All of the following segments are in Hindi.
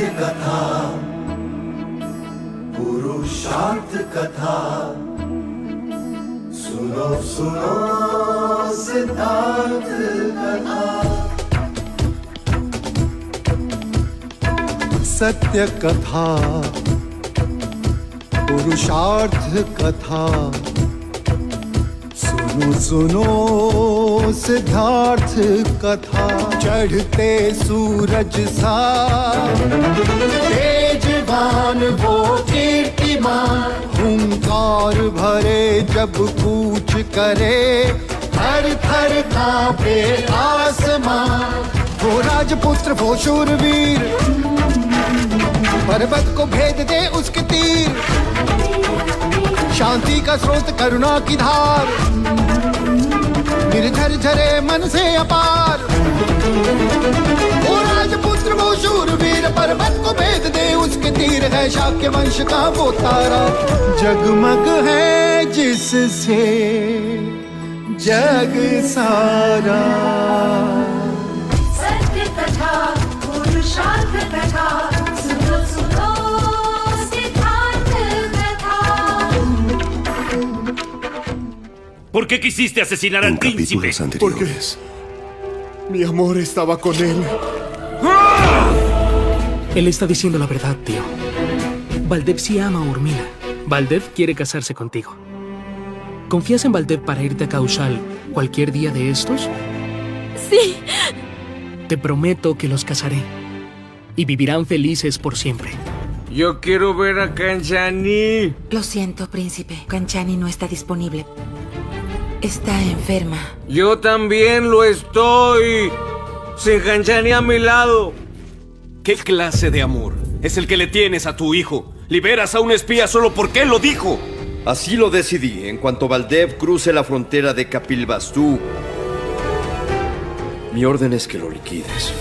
सत्य कथा, पुरुषार्थ कथा, सुनो सुनो सिद्धार्थ कथा। सत्य कथा, पुरुषार्थ कथा, सुनो सुनो सिद्धार्थ कथा। चढ़ते सूरज सा तेजवान वो कीर्तिमान, हुंकार भरे जब कूच करे, थर थर कांपे आसमान। वो राजपुत्र वो शूरवीर, पर्वत को भेद दे उसके तीर, शांति का स्रोत करुणा की धार, निर्झर झरे मन से अपार। वो राजपुत्र वो शूरवीर, पर्वत को भेद दे उसके तीर, है शाक्य वंश का वो तारा, जगमग है जिससे जग सारा। सत्य कथा, पुरुषार्थ कथा, सुनो सुनो सिद्धार्थ कथा. ¿Por qué quisiste asesinar al príncipe? Porque mi amor estaba con él. Él está diciendo la verdad, tío. Valdev sí ama a Urmila. Valdev quiere casarse contigo. ¿Confías en Valdev para irte a Kaushal cualquier día de estos? Sí. Te prometo que los casaré. Y vivirán felices por siempre. Yo quiero ver a Kanchani. Lo siento, príncipe. Kanchani no está disponible. Está enferma. Yo también lo estoy. Sin Kanchani a mi lado. ¿Qué clase de amor es el que le tienes a tu hijo? ¿Liberas a un espía solo porque él lo dijo? Así lo decidí. En cuanto Valdev cruce la frontera de Kapilvastu, mi orden es que lo liquides.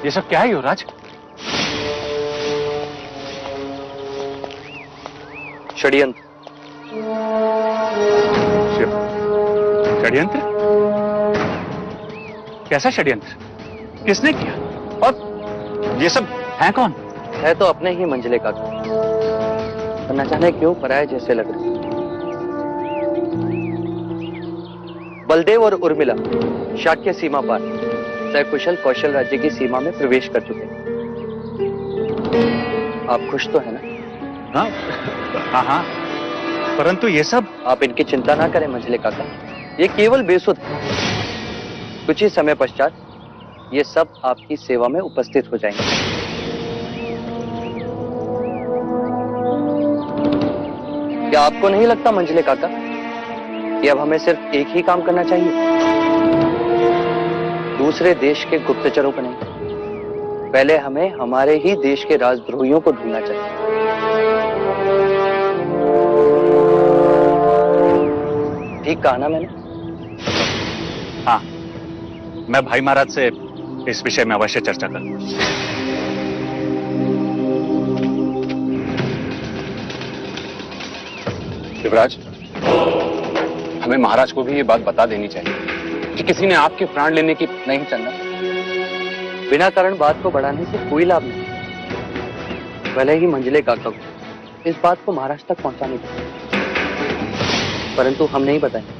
ये सब क्या है युवराज? षड्यंत्र। षड्यंत्र? कैसा षड्यंत्र? किसने किया? और ये सब है कौन? है तो अपने ही मंझले का, पर न जाने क्यों पराये जैसे लग रहे। बलदेव और उर्मिला शाक्य सीमा पार सकुशल कौशल राज्य की सीमा में प्रवेश कर चुके हैं। आप खुश तो है ना? हाँ हाँ, परंतु ये सब। आप इनकी चिंता ना करें मंझले काका, ये केवल बेसुध है। कुछ ही समय पश्चात ये सब आपकी सेवा में उपस्थित हो जाएंगे। क्या आपको नहीं लगता मंझले काका कि अब हमें सिर्फ एक ही काम करना चाहिए? दूसरे देश के गुप्तचरों को नहीं, पहले हमें हमारे ही देश के राजद्रोहियों को ढूंढना चाहिए। ठीक कहा ना मैंने? हाँ, मैं भाई महाराज से इस विषय में अवश्य चर्चा करूंगा। युवराज, हमें महाराज को भी ये बात बता देनी चाहिए कि किसी ने आपके प्राण लेने की। नहीं चंदा, बिना कारण बात को बढ़ाने से कोई लाभ नहीं। भले ही मंझले काका को इस बात को महाराज तक पहुंचाने की, परंतु हम नहीं बताएंगे।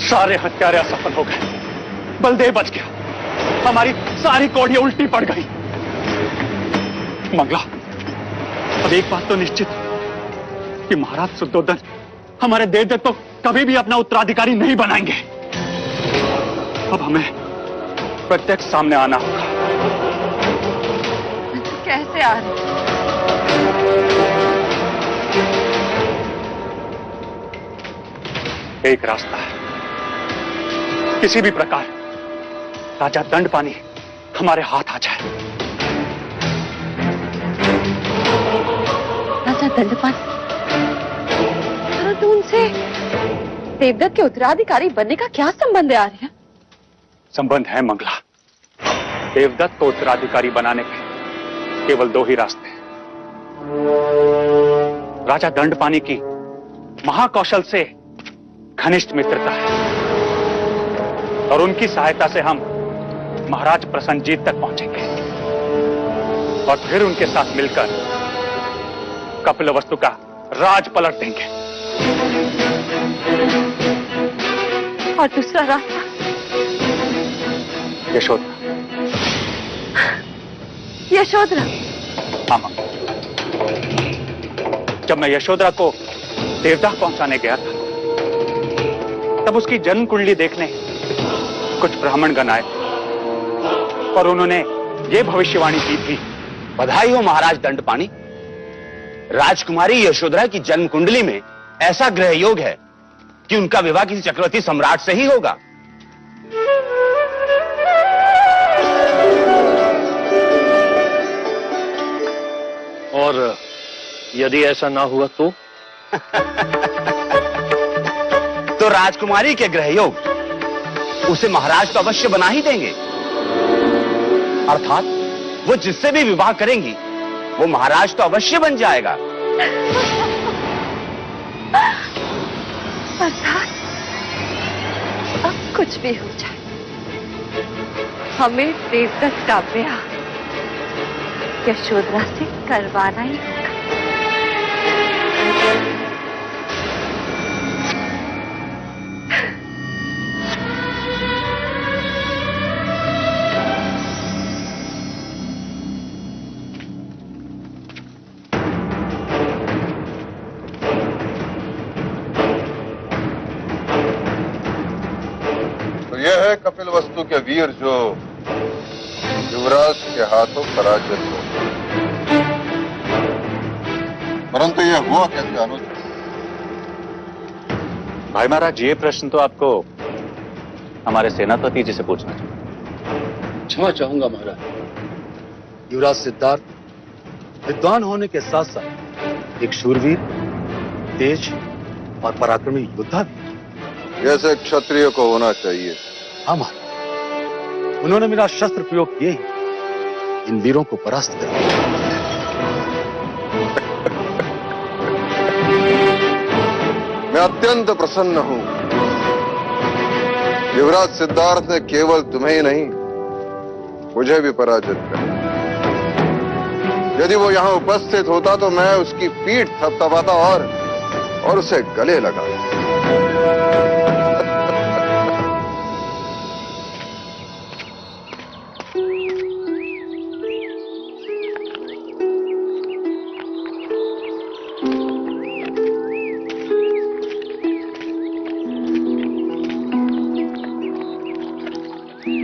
सारे हत्यारे असफल हो गए, बलदेव बच गया, हमारी सारी कौड़ियां उल्टी पड़ गई। मंगला, अब एक बात तो निश्चित कि महाराज शुद्धोधन हमारे देवदत्त को कभी भी अपना उत्तराधिकारी नहीं बनाएंगे। अब हमें प्रत्यक्ष सामने आना होगा। तो कैसे आ रहे? एक रास्ता है, किसी भी प्रकार राजा दंडपानी हमारे हाथ आ जाए। राजा दंडपानी, परंतु उनसे देवदत्त के उत्तराधिकारी बनने का क्या संबंध है आर्य? संबंध है मंगला। देवदत्त को उत्तराधिकारी बनाने के केवल दो ही रास्ते हैं। राजा दंडपानी की महाकौशल से घनिष्ठ मित्रता है और उनकी सहायता से हम महाराज प्रसन्नजीत तक पहुंचेंगे और फिर उनके साथ मिलकर कपिलवस्तु का राज पलट देंगे। और दूसरा रास्ता? यशोधरा। यशोधरा? हाँ मां। जब मैं यशोधरा को देवदाह पहुंचाने गया था तब उसकी जन्म कुंडली देखने कुछ ब्राह्मणगण आए और उन्होंने ये भविष्यवाणी की थी। बधाई हो महाराज दंडपानी, राजकुमारी यशोधरा की जन्म कुंडली में ऐसा ग्रह योग है कि उनका विवाह किसी चक्रवर्ती सम्राट से ही होगा। और यदि ऐसा ना हुआ तो? तो राजकुमारी के ग्रह योग उसे महाराज तो अवश्य बना ही देंगे। अर्थात वो जिससे भी विवाह करेंगी वो महाराज तो अवश्य बन जाएगा। अर्थात अब कुछ भी हो जाए हमें देवदत्त का ब्याह यशोधरा से करवाना ही होगा। यह है कपिलवस्तु के वीर जो युवराज के हाथों पराजित हो, परंतु यह हुआ कैसे अनुज? भाई महाराज, ये प्रश्न तो आपको हमारे सेनापति जी से पूछना चाहिए। क्षमा चाहूंगा महाराज। युवराज सिद्धार्थ विद्वान होने के साथ साथ एक शूरवीर, तेज और पराक्रमी योद्धा भी। जैसे क्षत्रिय को होना चाहिए। हाँ महाराज, उन्होंने मेरा शस्त्र प्रयोग किए ही इन वीरों को परास्त कर दिया। मैं अत्यंत प्रसन्न हूं। युवराज सिद्धार्थ ने केवल तुम्हें ही नहीं मुझे भी पराजित किया। यदि वो यहां उपस्थित होता तो मैं उसकी पीठ थपथपाता और उसे गले लगा।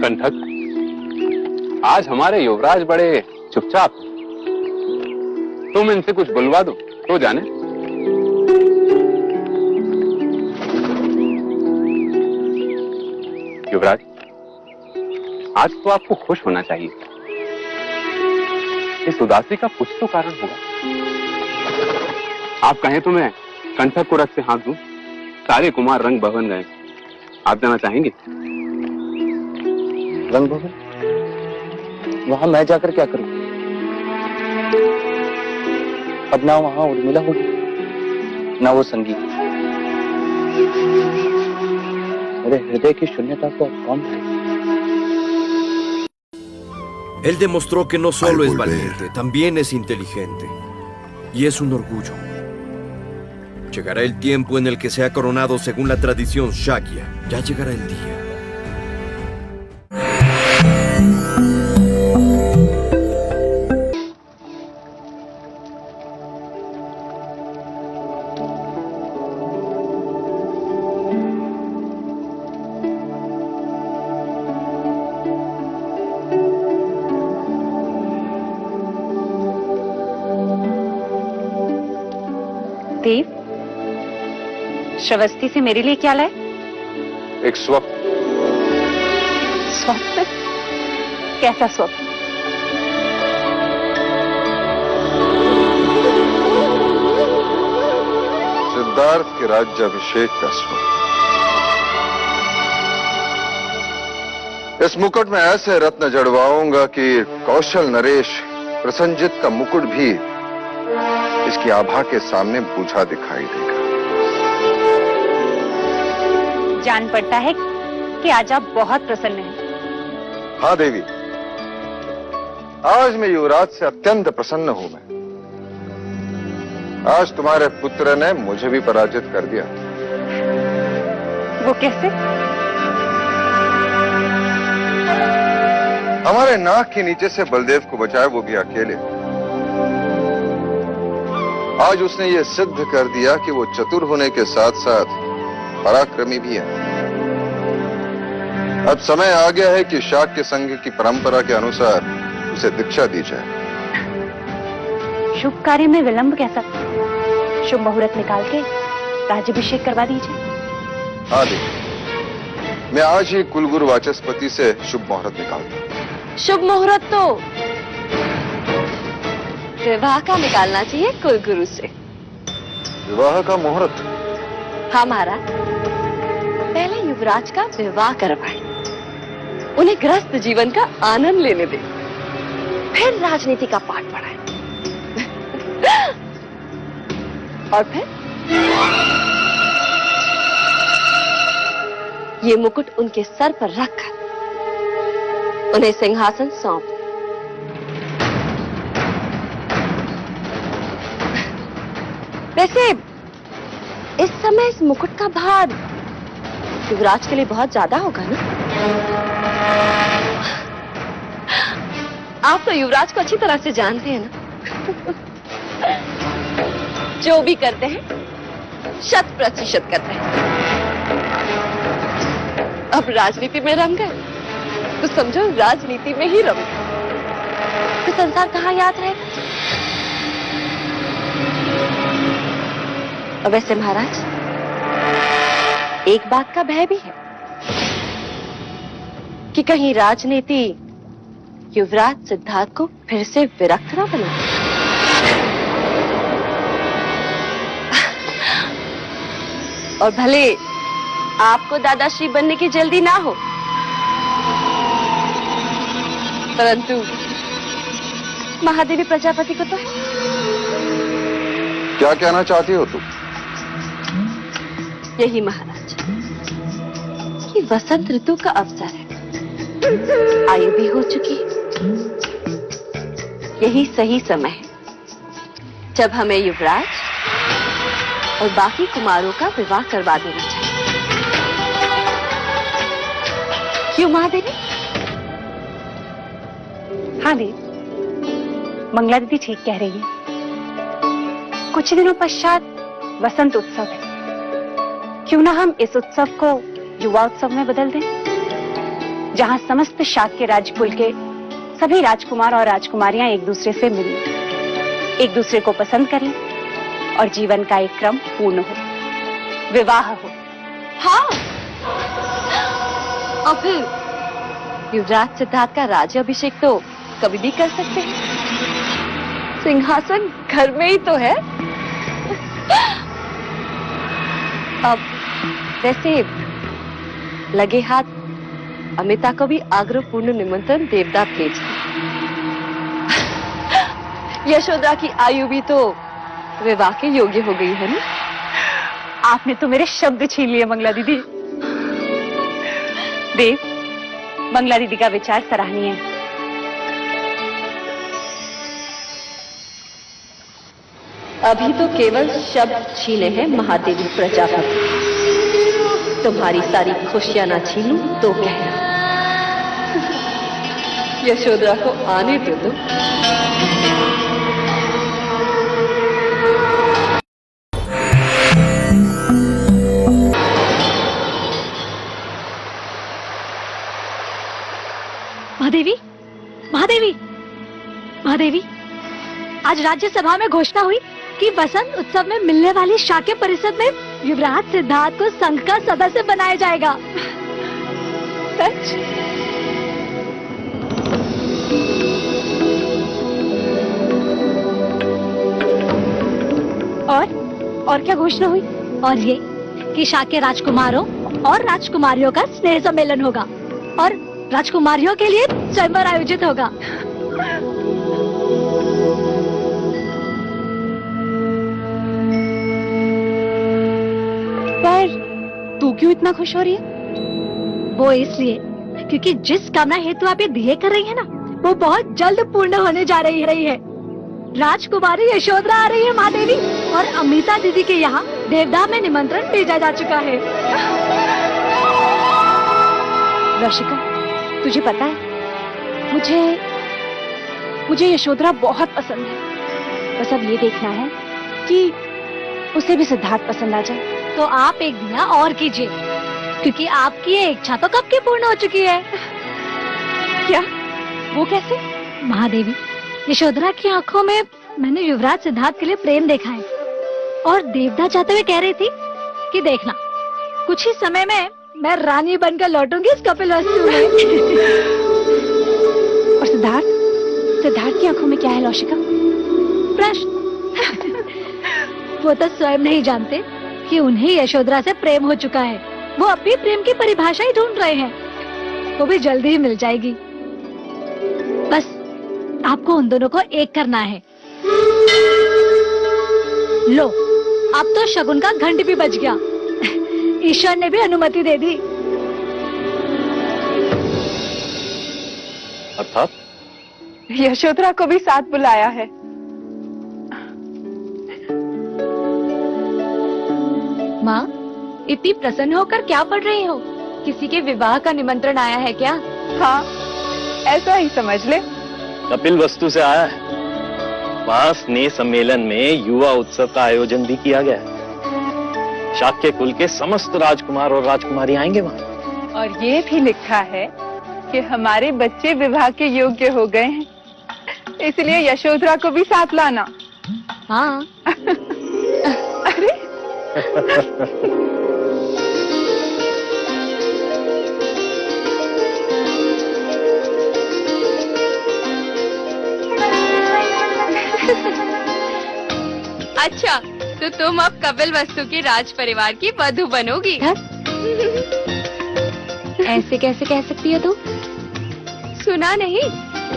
कंठक, आज हमारे युवराज बड़े चुपचाप। तुम इनसे कुछ बुलवा दो तो जाने। युवराज, आज तो आपको खुश होना चाहिए। इस उदासी का कुछ तो कारण होगा। आप कहें तो मैं कंठक को रथ से हाथ दूं। सारे कुमार रंग भवन गए। आप जाना चाहेंगे? रंग भवन? वहां मैं जाकर क्या करूं? अब ना वहां उर्मिला होगी ना वो संगीत। मेरे हृदय की शून्यता को अब कौन भरे? Él demostró que no solo es valiente, también es inteligente. Y es un orgullo. Llegará el tiempo en el que sea coronado según la tradición Shakya. Ya llegará el día. देव, श्रावस्ती से मेरे लिए क्या लाए? एक स्वप्न। स्वप्न? कैसा स्वप्न? सिद्धार्थ के राज्याभिषेक का स्वप्न। इस मुकुट में ऐसे रत्न जड़वाऊंगा कि कौशल नरेश प्रसन्नजीत का मुकुट भी इसकी आभा के सामने बूझा दिखाई देगा। जान पड़ता है कि आज आप बहुत प्रसन्न हैं। हाँ देवी, आज मैं युवराज से अत्यंत प्रसन्न हूं। मैं आज तुम्हारे पुत्र ने मुझे भी पराजित कर दिया। वो कैसे? हमारे नाक के नीचे से बलदेव को बचाया, वो भी अकेले। आज उसने ये सिद्ध कर दिया कि वो चतुर होने के साथ साथ पराक्रमी भी है। अब समय आ गया है कि शाक्य संघ की परंपरा के अनुसार उसे दीक्षा दी जाए। शुभ कार्य में विलंब कैसा? शुभ मुहूर्त निकाल के राज्याभिषेक करवा दीजिए। हाँ देवी, मैं आज ही कुलगुरु वाचस्पति से शुभ मुहूर्त निकालता हूं। शुभ मुहूर्त तो विवाह का निकालना चाहिए कुलगुरु से। विवाह का मुहूर्त? हाँ महाराज, पहले युवराज का विवाह करवाए, उन्हें गृहस्थ जीवन का आनंद लेने दे, फिर राजनीति का पाठ पढ़ाए और फिर ये मुकुट उनके सर पर रखकर उन्हें सिंहासन सौंप। वैसे इस समय इस मुकुट का भार युवराज के लिए बहुत ज्यादा होगा ना? आप तो युवराज को अच्छी तरह से जानते हैं ना? जो भी करते हैं 100% करते हैं। अब राजनीति में रम गए तो समझो राजनीति में ही रम गए, तो संसार कहाँ याद रहेगा? और वैसे महाराज, एक बात का भय भी है कि कहीं राजनीति युवराज सिद्धार्थ को फिर से विरक्त ना बना। और भले आपको दादाश्री बनने की जल्दी ना हो, परंतु महादेवी प्रजापति को तो है। क्या कहना चाहती हो तुम? यही महाराज कि वसंत ऋतु का अवसर है, आयु भी हो चुकी है। यही सही समय है जब हमें युवराज और बाकी कुमारों का विवाह करवा देना चाहिए। क्यों महादेवी? हाँ दी, मंगला दीदी ठीक कह रही है। कुछ दिनों पश्चात वसंत उत्सव है, क्यों ना हम इस उत्सव को युवा उत्सव में बदल दें, जहां समस्त शाक्य राजकुल के सभी राजकुमार और राजकुमारियां एक दूसरे से मिलें, एक दूसरे को पसंद करें और जीवन का एक क्रम पूर्ण हो, विवाह हो। हाँ, और फिर युवराज सिद्धार्थ का राज्याभिषेक तो कभी भी कर सकते हैं। सिंहासन घर में ही तो है। अब वैसे लगे हाथ अमिता को भी आग्रहपूर्ण निमंत्रण देवता भेज। यशोदा की आयु भी तो विवाह के योग्य हो गई है ना? आपने तो मेरे शब्द छीन लिए मंगला दीदी। देव, मंगला दीदी का विचार सराहनीय है। अभी तो केवल शब्द छीने हैं महादेवी प्रजापति। तुम्हारी सारी खुशियां ना छीनूं तो कहना। यशोदा को आने दो। महादेवी, महादेवी, महादेवी, आज राज्यसभा में घोषणा हुई कि वसंत उत्सव में मिलने वाली शाक्य परिषद में युवराज सिद्धार्थ को संघ का सदस्य बनाया जाएगा। सच? और क्या घोषणा हुई? और ये कि शाक्य राजकुमारों और राजकुमारियों का स्नेह सम्मेलन होगा और राजकुमारियों के लिए स्वयंवर आयोजित होगा। पर तू क्यों इतना खुश हो रही है? वो इसलिए क्योंकि जिस कामना हेतु आप ये दिए कर रही है ना, वो बहुत जल्द पूर्ण होने जा रही है। राजकुमारी यशोधरा आ रही है महादेवी, और अमृता दीदी के यहाँ देवदाह में निमंत्रण भेजा जा चुका है। रशिका, तुझे पता है मुझे यशोधरा बहुत पसंद है। बस अब ये देखना है कि उसे भी सिद्धार्थ पसंद आ जाए। तो आप एक दिया और कीजिए, क्योंकि आपकी ये इच्छा तो कब की पूर्ण हो चुकी है। क्या? वो कैसे? महादेवी, यशोधरा की आंखों में मैंने युवराज सिद्धार्थ के लिए प्रेम देखा है, और देवदा चाहते हुए कह रही थी कि देखना कुछ ही समय में मैं रानी बनकर लौटूंगी इस कपिलवस्तु में। और सिद्धार्थ की आंखों में क्या है लौशिका? प्रश्न। वो तो स्वयं नहीं जानते कि उन्हें यशोधरा से प्रेम हो चुका है। वो अपनी प्रेम की परिभाषा ही ढूंढ रहे हैं। वो भी जल्दी ही मिल जाएगी। बस आपको उन दोनों को एक करना है। लो, अब तो शगुन का घंट भी बज गया। ईश्वर ने भी अनुमति दे दी। अर्थात यशोधरा को भी साथ बुलाया है। माँ, इतनी प्रसन्न होकर क्या पढ़ रही हो? किसी के विवाह का निमंत्रण आया है क्या? हाँ, ऐसा ही समझ ले। कपिलवस्तु से आया है। वहाँ स्नेह सम्मेलन में युवा उत्सव का आयोजन भी किया गया है। शाक्य कुल के समस्त राजकुमार और राजकुमारी आएंगे वहाँ। और ये भी लिखा है कि हमारे बच्चे विवाह के योग्य हो गए हैं, इसलिए यशोधरा को भी साथ लाना। हाँ। अरे अच्छा, तो तुम अब कपिलवस्तु के राज परिवार की वधू बनोगी? ऐसे कैसे कह सकती है तू? सुना नहीं,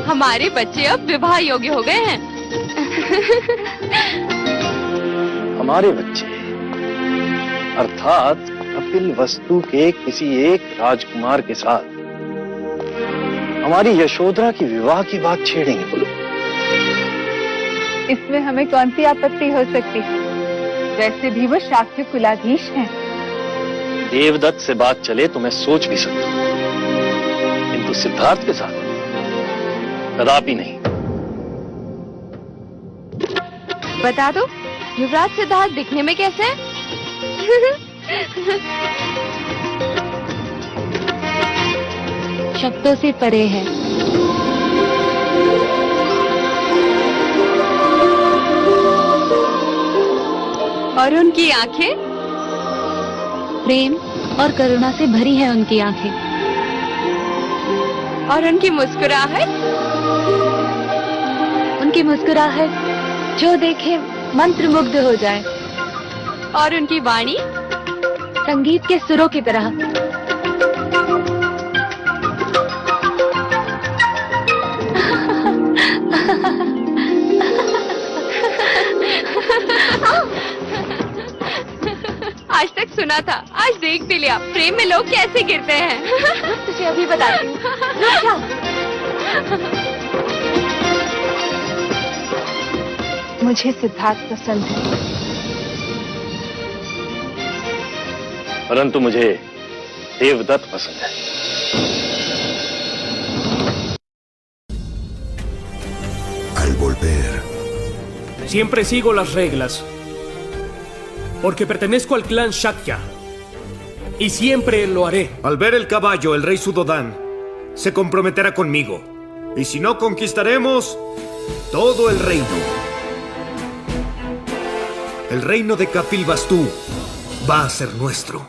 हमारे बच्चे अब विवाह योग्य हो गए हैं। हमारे बच्चे अर्थात कपिलवस्तु के किसी एक राजकुमार के साथ हमारी यशोधरा की विवाह की बात छेड़ेंगे? बोलो, इसमें हमें कौन सी आपत्ति हो सकती है? वैसे भी वो शाक्य कुलाधीश हैं। देवदत्त से बात चले तो मैं सोच भी सकता हूँ, किंतु सिद्धार्थ के साथ कदापि नहीं। बता दो, युवराज सिद्धार्थ दिखने में कैसे है? शब्दों से परे है। और उनकी आंखें? प्रेम और करुणा से भरी है उनकी आंखें। और उनकी मुस्कुराहट? उनकी मुस्कुराहट जो देखे मंत्रमुग्ध हो जाए। और उनकी वाणी? संगीत के सुरों की तरह। आज तक सुना था, आज देख भी लिया, प्रेम में लोग कैसे गिरते हैं। तुझे अभी बताती हूँ। रुक जा। मुझे सिद्धार्थ पसंद है, परंतु मुझे देवदत्त पसंद है। Al volver, Siempre sigo las reglas, porque pertenezco al clan Shakya, y siempre lo haré. Al ver el caballo, el rey Sudodán se comprometerá conmigo, y si no, conquistaremos todo el reino. El reino de Kapilvastu va a ser nuestro.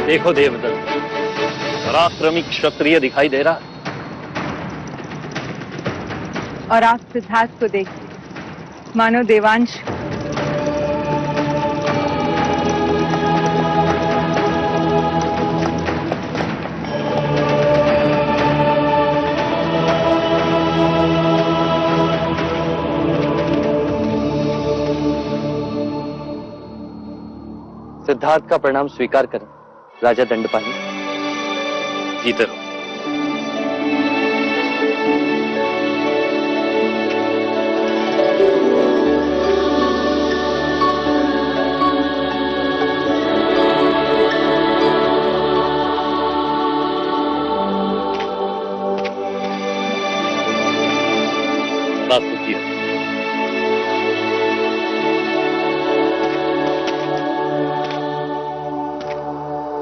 देखो देवदत्त, पराक्रमी क्षत्रिय दिखाई दे रहा। और आप सिद्धार्थ को देखिए, मानो देवांश। सिद्धार्थ का प्रणाम स्वीकार करें राजा दंडपानी। जीते रहो। बात तो किया।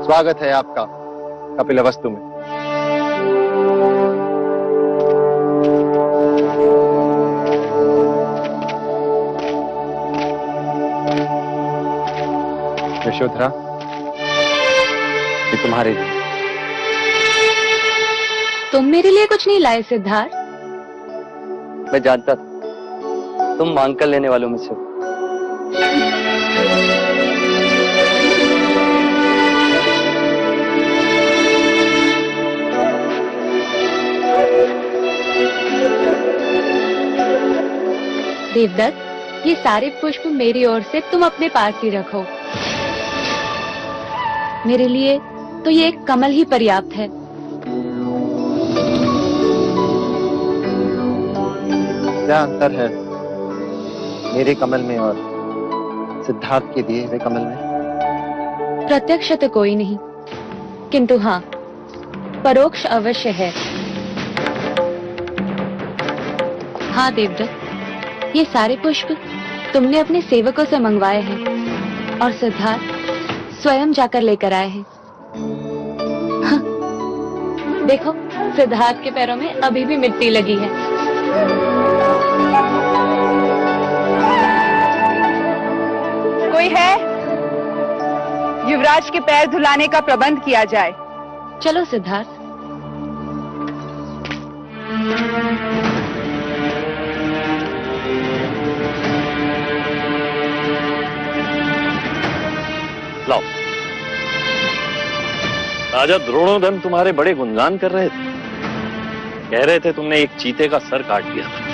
स्वागत है आपका कपिलवस्तु में। यशोधरा, ये तुम्हारे लिए। तुम मेरे लिए कुछ नहीं लाए सिद्धार्थ? मैं जानता था तुम मांग कर लेने वालों में से हो। देवदत्त, ये सारे पुष्प मेरी ओर से तुम अपने पास ही रखो। मेरे लिए तो ये एक कमल ही पर्याप्त है। क्या अंतर है मेरे कमल में और सिद्धार्थ के दिए हुए कमल में? प्रत्यक्ष तो कोई नहीं, किंतु हाँ, परोक्ष अवश्य है। हाँ देवदत्त, ये सारे पुष्प तुमने अपने सेवकों से मंगवाए हैं और सिद्धार्थ स्वयं जाकर लेकर आए हैं। हाँ, देखो, सिद्धार्थ के पैरों में अभी भी मिट्टी लगी है। कोई है? युवराज के पैर धुलाने का प्रबंध किया जाए। चलो सिद्धार्थ। लाओ। राजा द्रोणोधन तुम्हारे बड़े गुणगान कर रहे थे। कह रहे थे तुमने एक चीते का सर काट दिया था।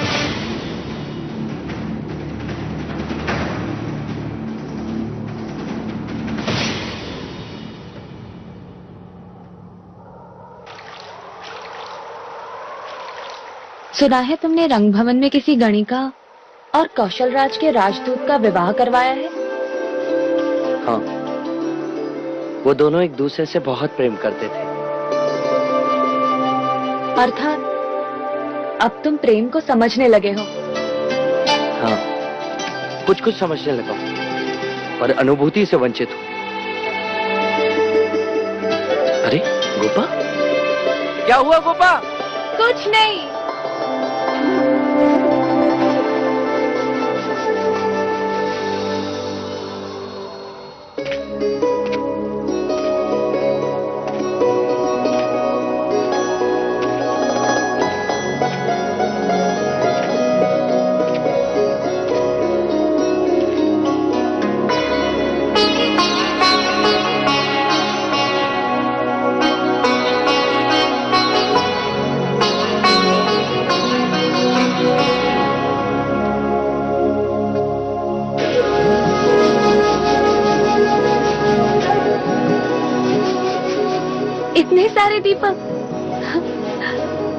सुना है तुमने रंगभवन में किसी गणिका और कौशलराज के राजदूत का विवाह करवाया है? हाँ, वो दोनों एक दूसरे से बहुत प्रेम करते थे। अर्थात अब तुम प्रेम को समझने लगे हो। हाँ, कुछ कुछ समझने लगा हूं, पर अनुभूति से वंचित हूं। अरे गोपा, क्या हुआ गोपा? कुछ नहीं। इतने सारे दीपक।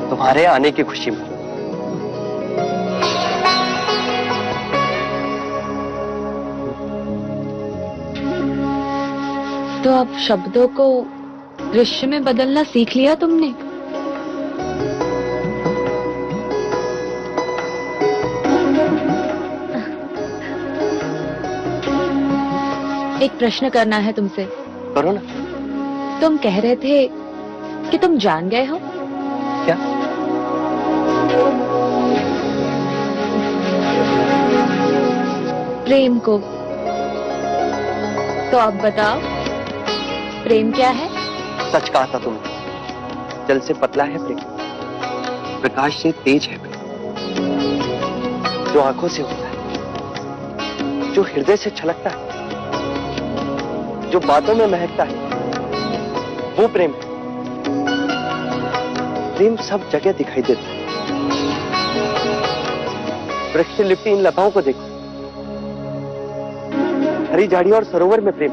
तुम्हारे आने की खुशी में। तो अब शब्दों को दृश्य में बदलना सीख लिया तुमने। एक प्रश्न करना है तुमसे। करो ना। तुम कह रहे थे कि तुम जान गए हो। क्या? प्रेम को। तो अब बताओ, प्रेम क्या है? सच कहा था तुमने। जल से पतला है प्रेम, प्रकाश से तेज है प्रेम। जो आंखों से होता है, जो हृदय से छलकता है, जो बातों में महकता है, वो प्रेम है। प्रेम सब जगह दिखाई देता है। वृक्ष से लिपटी इन लताओं को देखो, हरी झाड़ियों और सरोवर में प्रेम।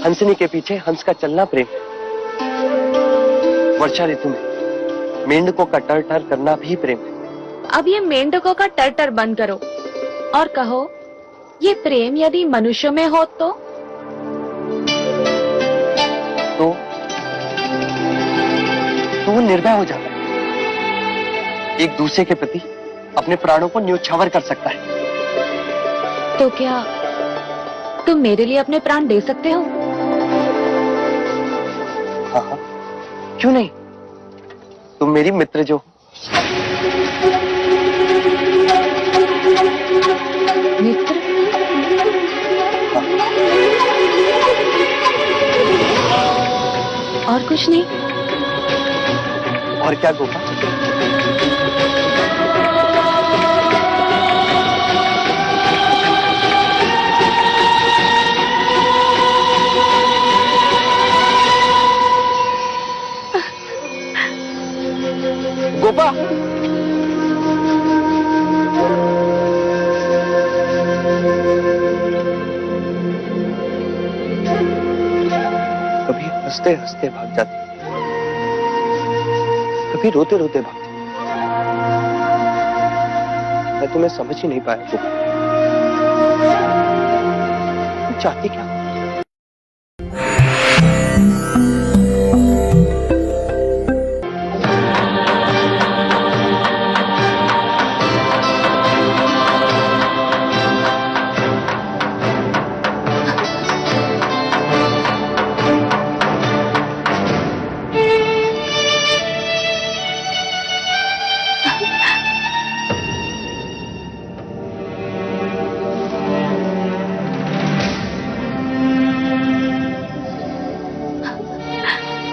हंसनी के पीछे हंस का चलना प्रेम। वर्षा ऋतु में मेंढकों का टर टर करना भी प्रेम है। अब ये मेंढकों का टर टर बंद करो और कहो, ये प्रेम यदि मनुष्यों में हो तो वो निर्भय हो जाता है। एक दूसरे के प्रति अपने प्राणों को न्योछावर कर सकता है। तो क्या तुम मेरे लिए अपने प्राण दे सकते हो? हाँ हाँ, क्यों नहीं? तुम मेरी मित्र जो। मित्र? हाँ। और कुछ नहीं? और क्या गोपा? गोपा, कभी हंसते हंसते भाग जाती, कभी रोते रोते भाग जाती। मैं तुम्हें समझ ही नहीं पाया गोपा। तुम चाहती क्या?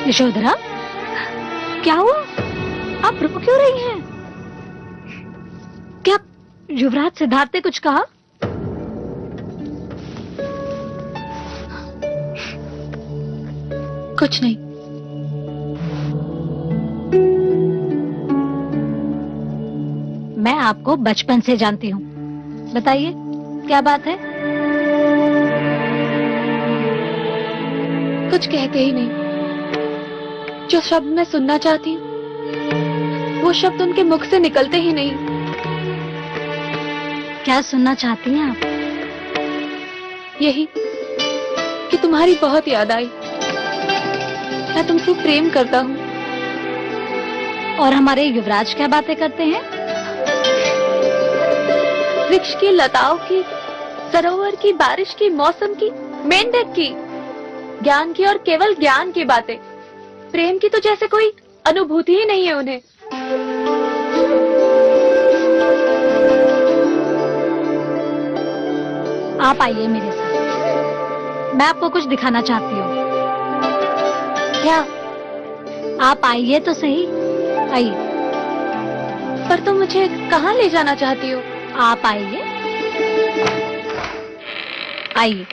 यशोधरा, क्या हुआ? आप रो क्यों रही हैं? क्या युवराज सिद्धार्थ ने कुछ कहा? कुछ नहीं। मैं आपको बचपन से जानती हूँ। बताइए, क्या बात है? कुछ कहते ही नहीं। जो शब्द मैं सुनना चाहती हूँ, वो शब्द उनके मुख से निकलते ही नहीं। क्या सुनना चाहती हैं आप? यही कि तुम्हारी बहुत याद आई। मैं तुमसे प्रेम करता हूँ। और हमारे युवराज क्या बातें करते हैं? वृक्ष की, लताओं की, सरोवर की, बारिश की, मौसम की, मेंढक की, ज्ञान की और केवल ज्ञान की बातें। प्रेम की तो जैसे कोई अनुभूति ही नहीं है उन्हें। आप आइए मेरे साथ, मैं आपको कुछ दिखाना चाहती हूँ। क्या आप आइए तो सही, आइए। पर तुम मुझे कहाँ ले जाना चाहती हो? आप आइए, आइए।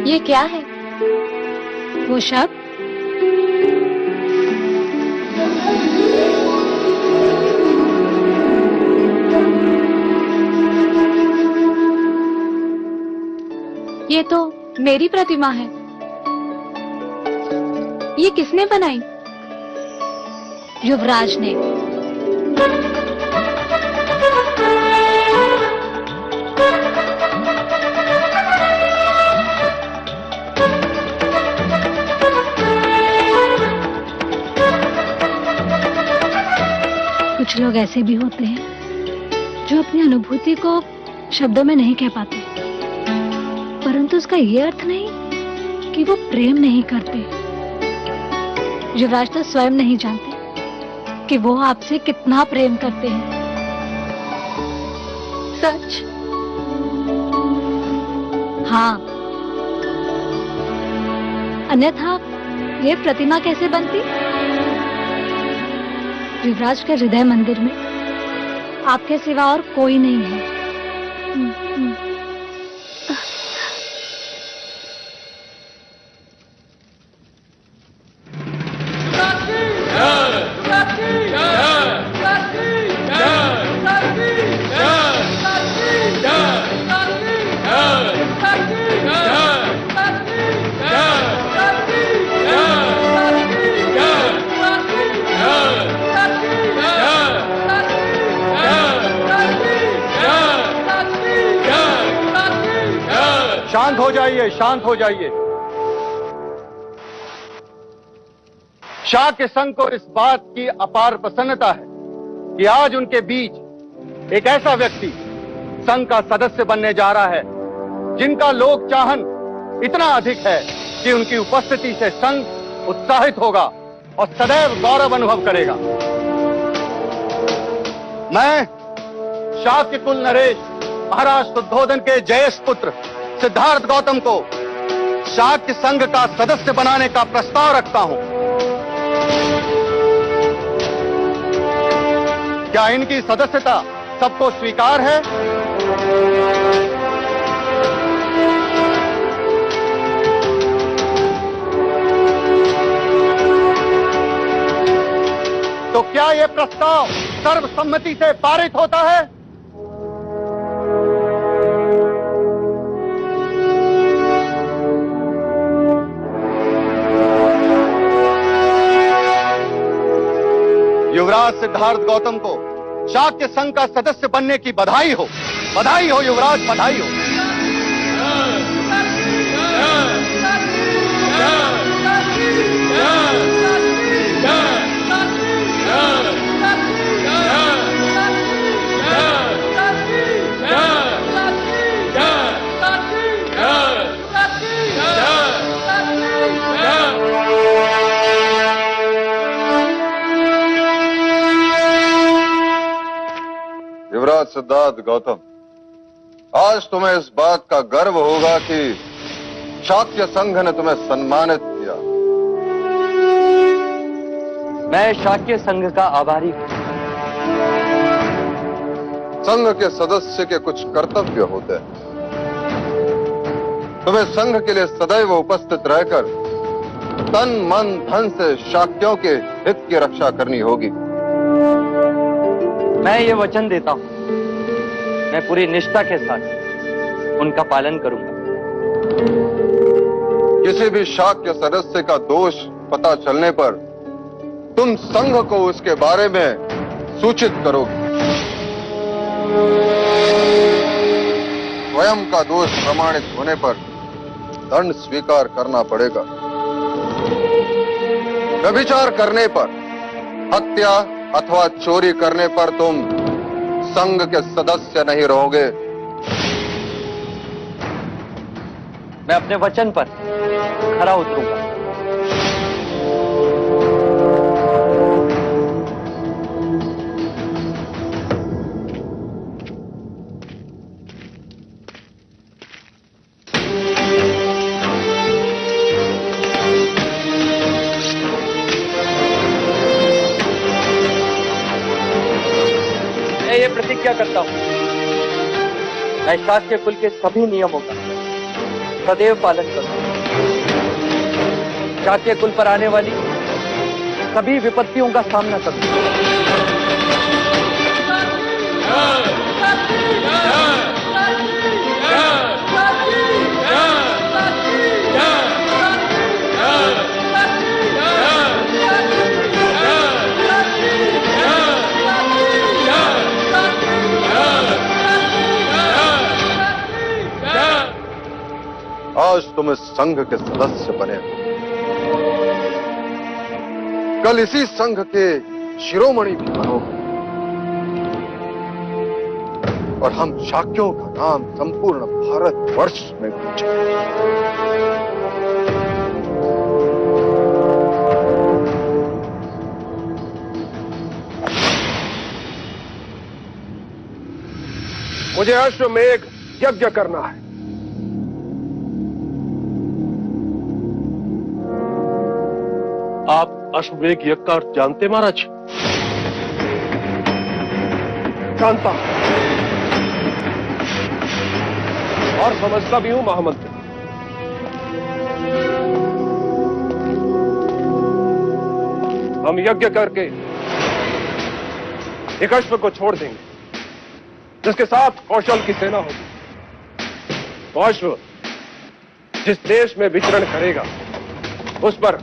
ये क्या है? वो शब्द ये तो मेरी प्रतिमा है। ये किसने बनाई? युवराज ने। कुछ लोग ऐसे भी होते हैं जो अपनी अनुभूति को शब्दों में नहीं कह पाते, परंतु उसका ये अर्थ नहीं कि वो प्रेम नहीं करते। युवराज तो स्वयं नहीं जानते कि वो आपसे कितना प्रेम करते हैं। सच? हाँ। अन्यथा ये प्रतिमा कैसे बनती? युवराज के हृदय मंदिर में आपके सिवा और कोई नहीं है। शांत हो जाइए, शांत हो जाइए। शाक्य संघ को इस बात की अपार प्रसन्नता है कि आज उनके बीच एक ऐसा व्यक्ति संघ का सदस्य बनने जा रहा है जिनका लोक चाहन इतना अधिक है कि उनकी उपस्थिति से संघ उत्साहित होगा और सदैव गौरव अनुभव करेगा। मैं शाक्य कुल नरेश महाराज शुद्धोधन के जयेश पुत्र सिद्धार्थ गौतम को शाक्य संघ का सदस्य बनाने का प्रस्ताव रखता हूं। क्या इनकी सदस्यता सबको स्वीकार है? तो क्या यह प्रस्ताव सर्वसम्मति से पारित होता है? युवराज सिद्धार्थ गौतम को शाक्य संघ का सदस्य बनने की बधाई हो। बधाई हो युवराज, बधाई हो। युवराज सिद्धार्थ गौतम, आज तुम्हें इस बात का गर्व होगा कि शाक्य संघ ने तुम्हें सम्मानित किया। मैं शाक्य संघ का आभारी हूं। संघ के सदस्य के कुछ कर्तव्य होते हैं। तुम्हें संघ के लिए सदैव उपस्थित रहकर तन मन धन से शाक्यों के हित की रक्षा करनी होगी। मैं ये वचन देता हूं, मैं पूरी निष्ठा के साथ उनका पालन करूंगा। किसी भी शाक्य सदस्य का दोष पता चलने पर तुम संघ को उसके बारे में सूचित करोगे। स्वयं का दोष प्रमाणित होने पर दंड स्वीकार करना पड़ेगा। व्यभिचार करने पर, हत्या अथवा चोरी करने पर तुम संघ के सदस्य नहीं रहोगे। मैं अपने वचन पर खरा उतरूंगा। मैं ये प्रतिज्ञा करता हूं, मैं शाक्य कुल के सभी नियमों का सदैव पालन करूंगा। शाक्य कुल पर आने वाली सभी विपत्तियों का सामना करूंगा। Yeah! आज तुम इस संघ के सदस्य बने हो, कल इसी संघ के शिरोमणि भी बनोगे और हम शाक्यों का नाम संपूर्ण भारतवर्ष में गूंजेगा। मुझे अश्वमेघ यज्ञ करना है। आप अश्वमेघ यज्ञ का अर्थ जानते महाराज? जानता हूं और समझता भी हूं महामंत्री। हम यज्ञ करके एक अश्व को छोड़ देंगे जिसके साथ कौशल की सेना होगी। वो अश्व जिस देश में विचरण करेगा उस पर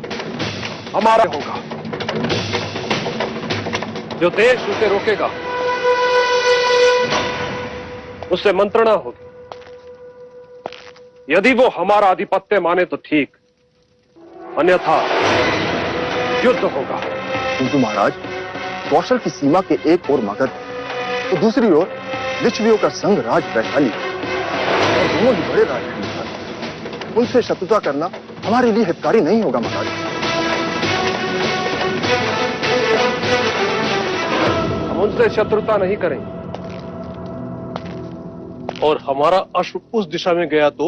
हमारा होगा। जो देश उसे रोकेगा उससे मंत्रणा होगी। यदि वो हमारा आधिपत्य माने तो ठीक, अन्यथा युद्ध होगा। किंतु महाराज, कौशल की सीमा के एक ओर मगध तो दूसरी ओर लिच्छवियों का संघ राज वैशाली, और दोनों ही बड़े राजधानी, उनसे शत्रुता करना हमारे लिए हितकारी नहीं होगा महाराज। हम उनसे शत्रुता नहीं करेंगे और हमारा अश्व उस दिशा में गया तो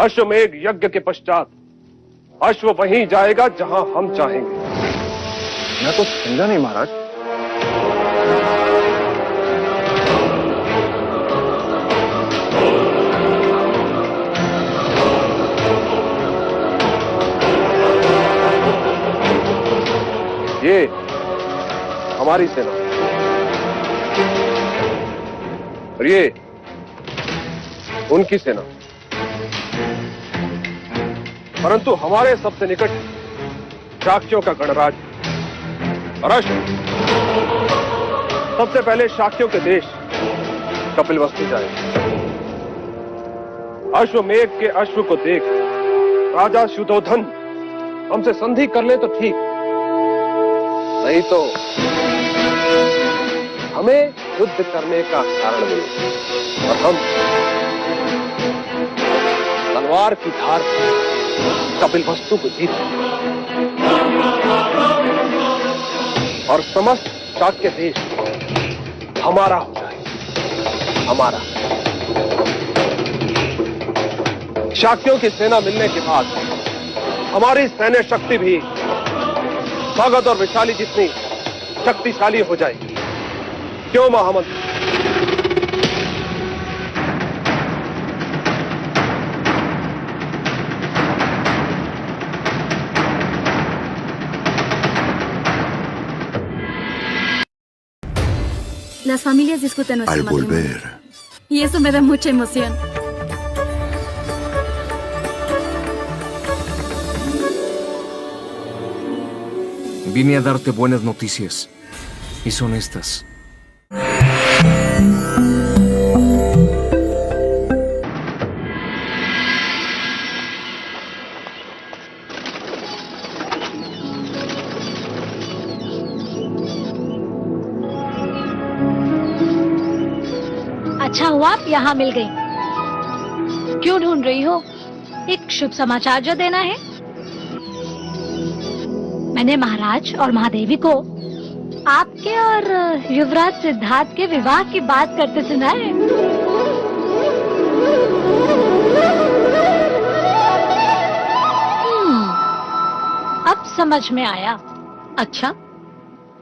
अश्वमेघ यज्ञ के पश्चात अश्व वहीं जाएगा जहां हम चाहेंगे। मैं तो समझा नहीं महाराज। ये हमारी सेना और ये उनकी सेना, परंतु हमारे सबसे निकट शाक्यों का गणराज और अश्व। सबसे पहले शाक्यों के देश कपिलवस्तु जाए। अश्वमेघ के अश्व को देख राजा शुद्धोधन हमसे संधि कर ले तो ठीक, नहीं तो हमें युद्ध करने का कारण मिले और हम तलवार की धार कपिलवस्तु को जीत और समस्त शाक्य देश हमारा हो जाए। हमारा। शाक्यों की सेना मिलने के बाद हमारी सैन्य शक्ति भी मगध और वैशाली जितनी शक्तिशाली हो जाएगी। क्यों महामंत्री? Las familias discuten nuestro Al matrimonio. volver, Y eso me da mucha emoción. Vine a darte buenas noticias. Y son estas. अच्छा हुआ आप यहाँ मिल गई। क्यों ढूंढ रही हो? एक शुभ समाचार जो देना है। मैंने महाराज और महादेवी को आपके और युवराज सिद्धार्थ के विवाह की बात करते सुना है। अब समझ में आया। अच्छा,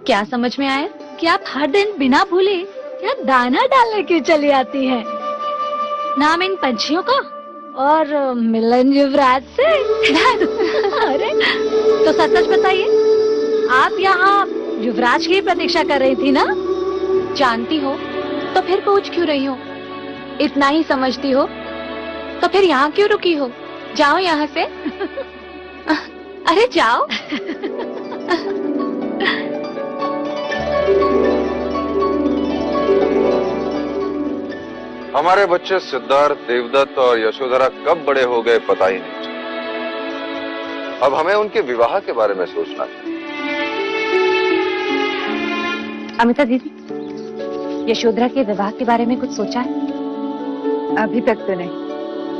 क्या समझ में आया? कि आप हर दिन बिना भूले क्या दाना डालने क्यों चली आती हैं? नाम इन पंछियों का और मिलन युवराज से। अरे तो सच सच बताइए, आप यहाँ युवराज की प्रतीक्षा कर रही थी ना? जानती हो तो फिर पूछ क्यों रही हो? इतना ही समझती हो तो फिर यहाँ क्यों रुकी हो? जाओ यहाँ से। अरे जाओ। हमारे बच्चे सिद्धार्थ, देवदत्त और यशोधरा कब बड़े हो गए पता ही नहीं चला। अब हमें उनके विवाह के बारे में सोचना चाहिए। अमिता दीदी, यशोधरा के विवाह के बारे में कुछ सोचा है? अभी तक तो नहीं,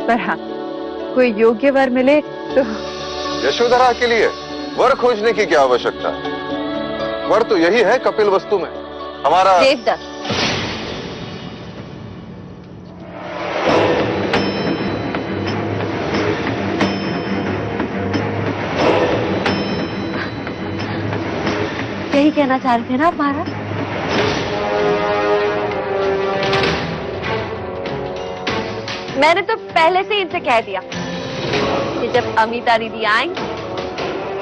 पर हाँ, कोई योग्य वर मिले तो। यशोधरा के लिए वर खोजने की क्या आवश्यकता है? वर तो यही है कपिल वस्तु में हमारा देवदत्त। यही कहना चाह रहे थे ना आप महाराज? मैंने तो पहले से इनसे कह दिया कि जब अमिता दीदी आएंगी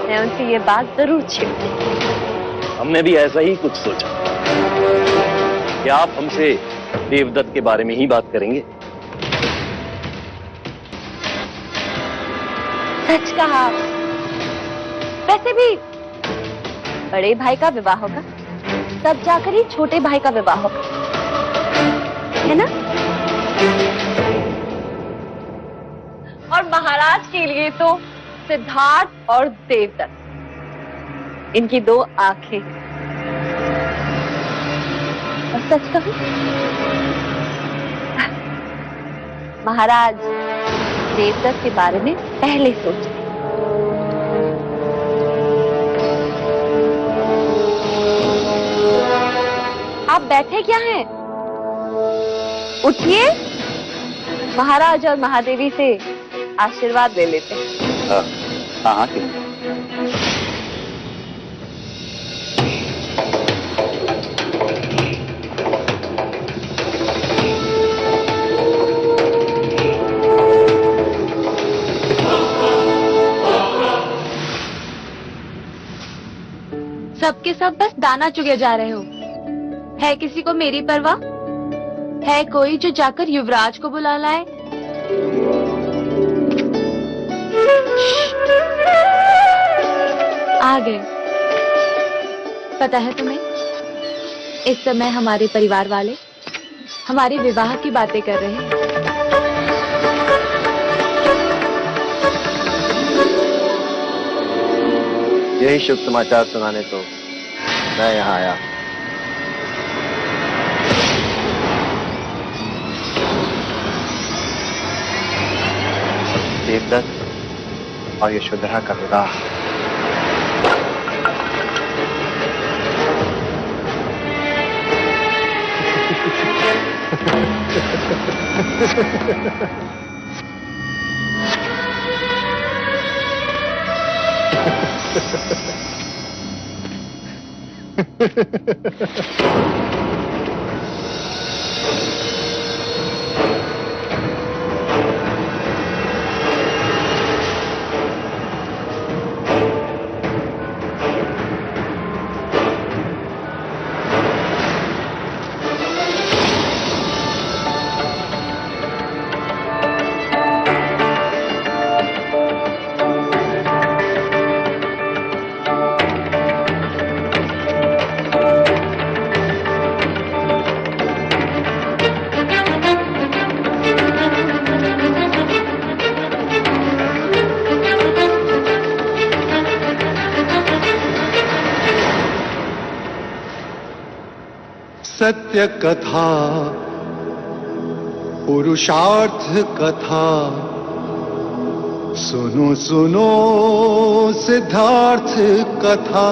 मैं उनसे ये बात जरूर छिपूंगी। हमने भी ऐसा ही कुछ सोचा कि आप हमसे देवदत्त के बारे में ही बात करेंगे। सच कहा। वैसे भी बड़े भाई का विवाह होगा, तब जाकर ही छोटे भाई का विवाह होगा, है ना? और महाराज के लिए तो सिद्धार्थ और देवदत्त, इनकी दो आंखें। और सच कहूं, महाराज देवदत्त के बारे में पहले सोचे। आप बैठे क्या हैं? उठिए, महाराज और महादेवी से आशीर्वाद ले लेते हैं। हाँ सबके सब बस दाना चुगे जा रहे हो। है किसी को मेरी परवाह? है कोई जो जाकर युवराज को बुला लाए? आ गए। पता है तुम्हें, इस समय हमारे परिवार वाले हमारे विवाह की बातें कर रहे हैं। यही शुभ समाचार सुनाने तो मैं यहाँ आया। देवदत्त और यशोधरा का विवाह। सत्य कथा, पुरुषार्थ कथा, सुनो सुनो सिद्धार्थ कथा।